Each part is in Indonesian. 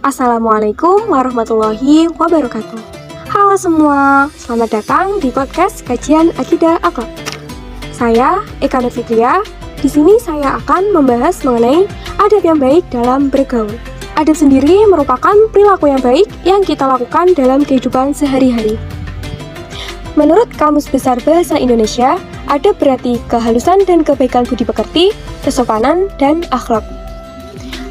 Assalamualaikum warahmatullahi wabarakatuh. Halo semua, selamat datang di podcast kajian Akidah Akhlak. Saya Eka Nur Fitria. Di sini saya akan membahas mengenai adab yang baik dalam bergaul. Adab sendiri merupakan perilaku yang baik yang kita lakukan dalam kehidupan sehari-hari. Menurut Kamus Besar Bahasa Indonesia, adab berarti kehalusan dan kebaikan budi pekerti, kesopanan, dan akhlak.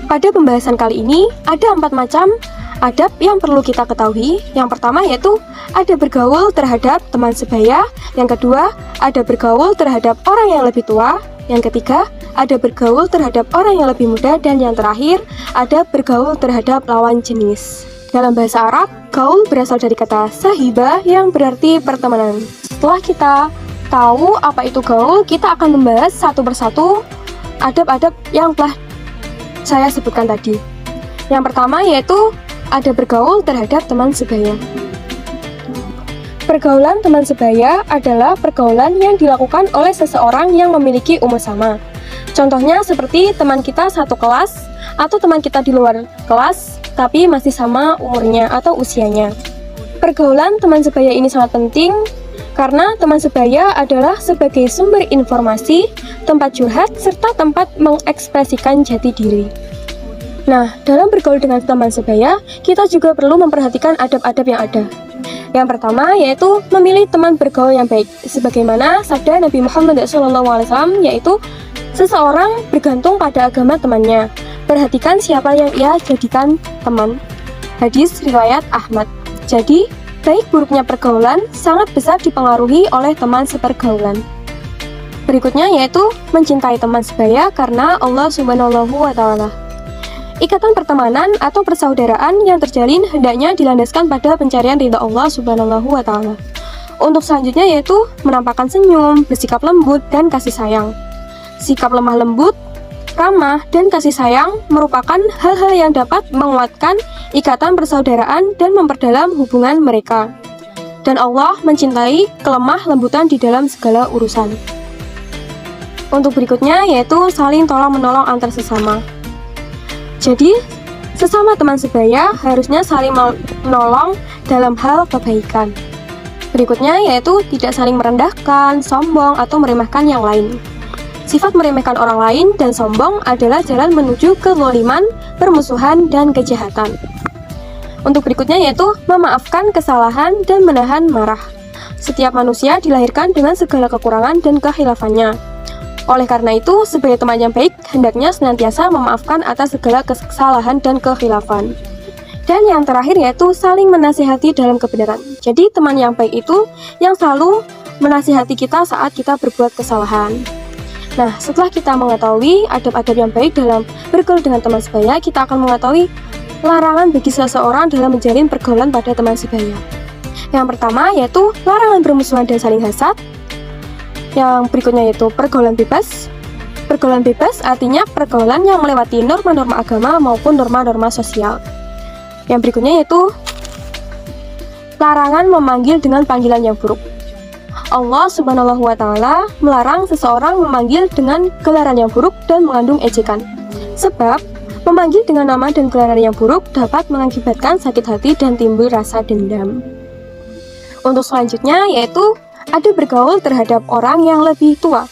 Pada pembahasan kali ini, ada 4 macam adab yang perlu kita ketahui. Yang pertama yaitu adab bergaul terhadap teman sebaya. Yang kedua, adab bergaul terhadap orang yang lebih tua. Yang ketiga, adab bergaul terhadap orang yang lebih muda. Dan yang terakhir, adab bergaul terhadap lawan jenis. Dalam bahasa Arab, gaul berasal dari kata sahibah yang berarti pertemanan. Setelah kita tahu apa itu gaul, kita akan membahas satu persatu adab-adab yang telah saya sebutkan tadi. Yang pertama yaitu adab bergaul terhadap teman sebaya. Pergaulan teman sebaya adalah pergaulan yang dilakukan oleh seseorang yang memiliki umur sama. Contohnya seperti teman kita satu kelas atau teman kita di luar kelas tapi masih sama umurnya atau usianya. Pergaulan teman sebaya ini sangat penting karena teman sebaya adalah sebagai sumber informasi, tempat curhat, serta tempat mengekspresikan jati diri. Nah, dalam bergaul dengan teman sebaya, kita juga perlu memperhatikan adab-adab yang ada. Yang pertama yaitu memilih teman bergaul yang baik. Sebagaimana sabda Nabi Muhammad SAW, yaitu seseorang bergantung pada agama temannya. Perhatikan siapa yang ia jadikan teman. Hadis riwayat Ahmad. Jadi, baik buruknya pergaulan sangat besar dipengaruhi oleh teman sepergaulan. Berikutnya yaitu mencintai teman sebaya karena Allah Subhanahu wa Ta'ala. Ikatan pertemanan atau persaudaraan yang terjalin hendaknya dilandaskan pada pencarian ridha Allah Subhanahu wa Ta'ala. Untuk selanjutnya yaitu menampakkan senyum, bersikap lembut, dan kasih sayang. Sikap lemah lembut, ramah, dan kasih sayang merupakan hal-hal yang dapat menguatkan ikatan persaudaraan dan memperdalam hubungan mereka. Dan Allah mencintai kelemah lembutan di dalam segala urusan. Untuk berikutnya yaitu saling tolong-menolong antar sesama. Jadi, sesama teman sebaya harusnya saling menolong dalam hal kebaikan. Berikutnya yaitu tidak saling merendahkan, sombong, atau meremehkan yang lain. Sifat meremehkan orang lain dan sombong adalah jalan menuju kezaliman, permusuhan, dan kejahatan. Untuk berikutnya yaitu memaafkan kesalahan dan menahan marah. Setiap manusia dilahirkan dengan segala kekurangan dan kehilafannya. Oleh karena itu, sebagai teman yang baik, hendaknya senantiasa memaafkan atas segala kesalahan dan kehilafan. Dan yang terakhir yaitu saling menasihati dalam kebenaran. Jadi teman yang baik itu yang selalu menasihati kita saat kita berbuat kesalahan. Nah, setelah kita mengetahui adab-adab yang baik dalam bergaul dengan teman sebaya, kita akan mengetahui larangan bagi seseorang dalam menjalin pergaulan pada teman sebaya. Yang pertama yaitu larangan bermusuhan dan saling hasad. Yang berikutnya yaitu pergaulan bebas. Pergaulan bebas artinya pergaulan yang melewati norma-norma agama maupun norma-norma sosial. Yang berikutnya yaitu larangan memanggil dengan panggilan yang buruk. Allah Subhanahu wa Ta'ala melarang seseorang memanggil dengan gelaran yang buruk dan mengandung ejekan. Sebab memanggil dengan nama dan gelaran yang buruk dapat mengakibatkan sakit hati dan timbul rasa dendam. Untuk selanjutnya yaitu adab bergaul terhadap orang yang lebih tua.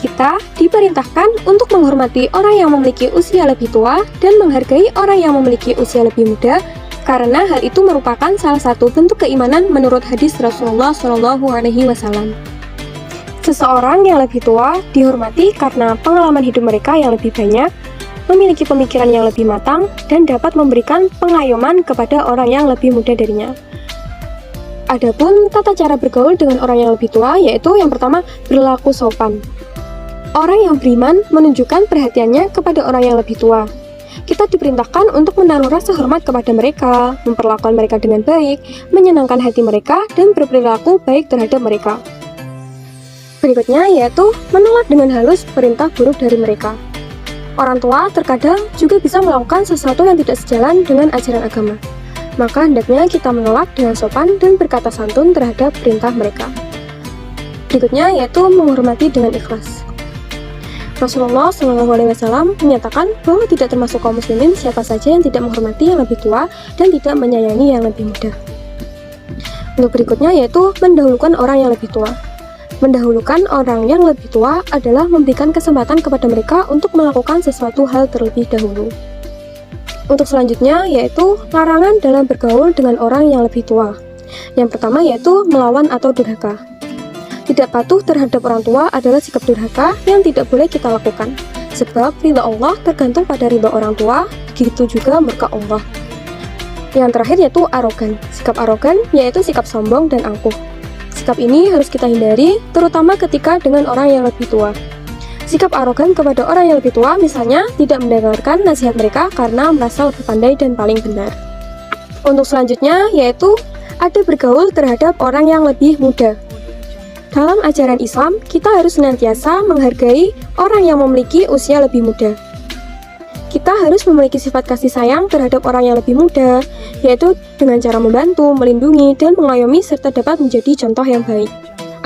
Kita diperintahkan untuk menghormati orang yang memiliki usia lebih tua dan menghargai orang yang memiliki usia lebih muda, karena hal itu merupakan salah satu bentuk keimanan menurut hadis Rasulullah SAW. Seseorang yang lebih tua dihormati karena pengalaman hidup mereka yang lebih banyak, memiliki pemikiran yang lebih matang, dan dapat memberikan pengayoman kepada orang yang lebih muda darinya. Adapun tata cara bergaul dengan orang yang lebih tua yaitu yang pertama berlaku sopan. Orang yang beriman menunjukkan perhatiannya kepada orang yang lebih tua. Kita diperintahkan untuk menaruh rasa hormat kepada mereka, memperlakukan mereka dengan baik, menyenangkan hati mereka, dan berperilaku baik terhadap mereka. Berikutnya yaitu menolak dengan halus perintah buruk dari mereka. Orang tua terkadang juga bisa melakukan sesuatu yang tidak sejalan dengan ajaran agama. Maka hendaknya kita menolak dengan sopan dan berkata santun terhadap perintah mereka. Berikutnya yaitu menghormati dengan ikhlas. Rasulullah SAW menyatakan bahwa tidak termasuk kaum muslimin siapa saja yang tidak menghormati yang lebih tua dan tidak menyayangi yang lebih muda. Untuk berikutnya yaitu mendahulukan orang yang lebih tua. Mendahulukan orang yang lebih tua adalah memberikan kesempatan kepada mereka untuk melakukan sesuatu hal terlebih dahulu. Untuk selanjutnya yaitu larangan dalam bergaul dengan orang yang lebih tua. Yang pertama yaitu melawan atau durhaka. Tidak patuh terhadap orang tua adalah sikap durhaka yang tidak boleh kita lakukan. Sebab ridha Allah tergantung pada ridha orang tua, begitu juga murka Allah. Yang terakhir yaitu arogan. Sikap arogan yaitu sikap sombong dan angkuh. Sikap ini harus kita hindari, terutama ketika dengan orang yang lebih tua. Sikap arogan kepada orang yang lebih tua misalnya tidak mendengarkan nasihat mereka karena merasa lebih pandai dan paling benar. Untuk selanjutnya yaitu ada bergaul terhadap orang yang lebih muda. Dalam ajaran Islam, kita harus senantiasa menghargai orang yang memiliki usia lebih muda. Kita harus memiliki sifat kasih sayang terhadap orang yang lebih muda, yaitu dengan cara membantu, melindungi, dan mengayomi serta dapat menjadi contoh yang baik.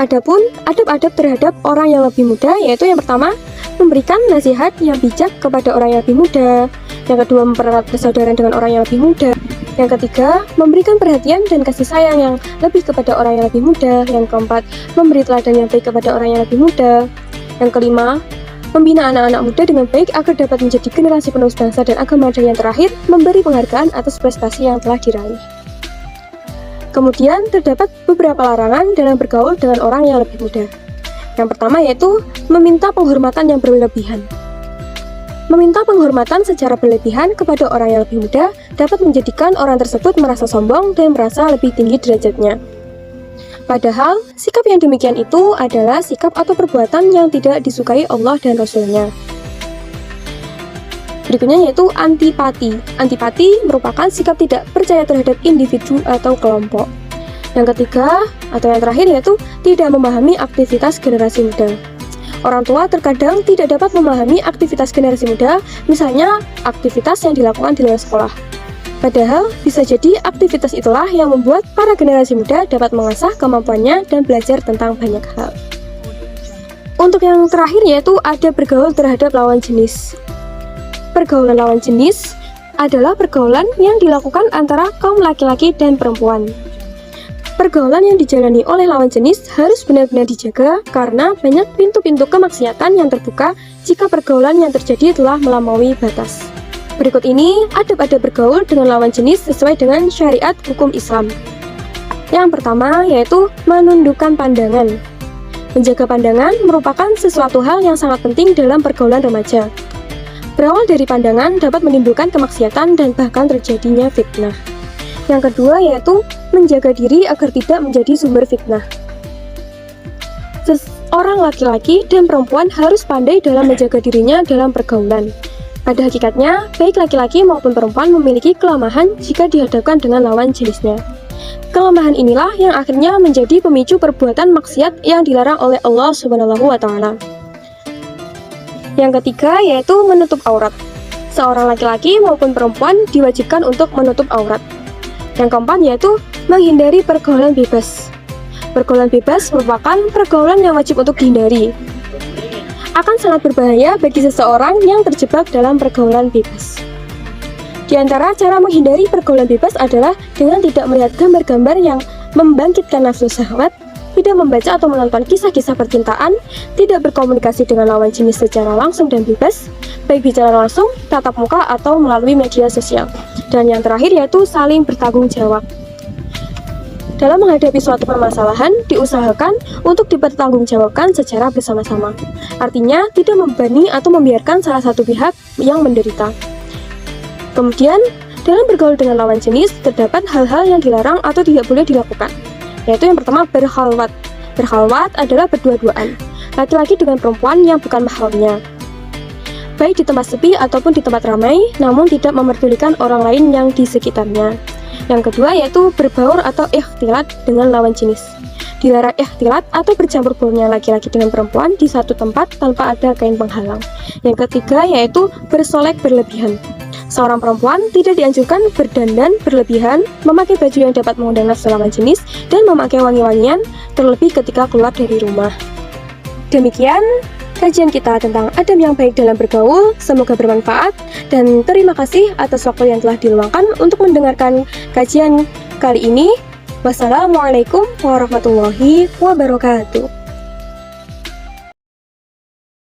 Adapun adab-adab terhadap orang yang lebih muda, yaitu yang pertama, memberikan nasihat yang bijak kepada orang yang lebih muda. Yang kedua, mempererat persaudaraan dengan orang yang lebih muda. Yang ketiga, memberikan perhatian dan kasih sayang yang lebih kepada orang yang lebih muda. Yang keempat, memberi teladan yang baik kepada orang yang lebih muda. Yang kelima, membina anak-anak muda dengan baik agar dapat menjadi generasi penerus bangsa dan agama. Dan yang terakhir, memberi penghargaan atas prestasi yang telah diraih. Kemudian, terdapat beberapa larangan dalam bergaul dengan orang yang lebih muda. Yang pertama yaitu meminta penghormatan yang berlebihan. Meminta penghormatan secara berlebihan kepada orang yang lebih muda dapat menjadikan orang tersebut merasa sombong dan merasa lebih tinggi derajatnya. Padahal, sikap yang demikian itu adalah sikap atau perbuatan yang tidak disukai Allah dan Rasul-Nya. Berikutnya yaitu antipati. Antipati merupakan sikap tidak percaya terhadap individu atau kelompok. Yang ketiga atau yang terakhir yaitu tidak memahami aktivitas generasi muda. Orang tua terkadang tidak dapat memahami aktivitas generasi muda, misalnya aktivitas yang dilakukan di luar sekolah. Padahal, bisa jadi aktivitas itulah yang membuat para generasi muda dapat mengasah kemampuannya dan belajar tentang banyak hal. Untuk yang terakhir yaitu ada bergaul terhadap lawan jenis. Pergaulan lawan jenis adalah pergaulan yang dilakukan antara kaum laki-laki dan perempuan. Pergaulan yang dijalani oleh lawan jenis harus benar-benar dijaga karena banyak pintu-pintu kemaksiatan yang terbuka jika pergaulan yang terjadi telah melampaui batas. Berikut ini adab-adab bergaul dengan lawan jenis sesuai dengan syariat hukum Islam. Yang pertama yaitu menundukkan pandangan. Menjaga pandangan merupakan sesuatu hal yang sangat penting dalam pergaulan remaja. Berawal dari pandangan dapat menimbulkan kemaksiatan dan bahkan terjadinya fitnah. Yang kedua yaitu menjaga diri agar tidak menjadi sumber fitnah. Seorang laki-laki dan perempuan harus pandai dalam menjaga dirinya dalam pergaulan. Pada hakikatnya, baik laki-laki maupun perempuan memiliki kelemahan jika dihadapkan dengan lawan jenisnya. Kelemahan inilah yang akhirnya menjadi pemicu perbuatan maksiat yang dilarang oleh Allah SWT. Yang ketiga yaitu menutup aurat. Seorang laki-laki maupun perempuan diwajibkan untuk menutup aurat. Yang keempat yaitu menghindari pergaulan bebas. Pergaulan bebas merupakan pergaulan yang wajib untuk dihindari. Akan sangat berbahaya bagi seseorang yang terjebak dalam pergaulan bebas. Di antara cara menghindari pergaulan bebas adalah dengan tidak melihat gambar-gambar yang membangkitkan nafsu syahwat, tidak membaca atau menonton kisah-kisah percintaan, tidak berkomunikasi dengan lawan jenis secara langsung dan bebas, baik bicara langsung, tatap muka, atau melalui media sosial. Dan yang terakhir yaitu saling bertanggung jawab. Dalam menghadapi suatu permasalahan, diusahakan untuk dipertanggungjawabkan secara bersama-sama. Artinya, tidak membebani atau membiarkan salah satu pihak yang menderita. Kemudian, dalam bergaul dengan lawan jenis, terdapat hal-hal yang dilarang atau tidak boleh dilakukan. Yaitu yang pertama, berkhalwat. Berkhalwat adalah berdua-duaan, laki-laki dengan perempuan yang bukan mahramnya. Baik di tempat sepi ataupun di tempat ramai, namun tidak memperdulikan orang lain yang di sekitarnya. Yang kedua yaitu berbaur atau ikhtilat dengan lawan jenis. Dilarang ikhtilat atau bercampur baurnya laki-laki dengan perempuan di satu tempat tanpa ada kain penghalang. Yang ketiga yaitu bersolek berlebihan. Seorang perempuan tidak dianjurkan berdandan berlebihan, memakai baju yang dapat mengundang nafsu lawan jenis, dan memakai wangi-wangian, terlebih ketika keluar dari rumah. Demikian kajian kita tentang adab yang baik dalam bergaul. Semoga bermanfaat dan terima kasih atas waktu yang telah diluangkan untuk mendengarkan kajian kali ini. Wassalamualaikum warahmatullahi wabarakatuh.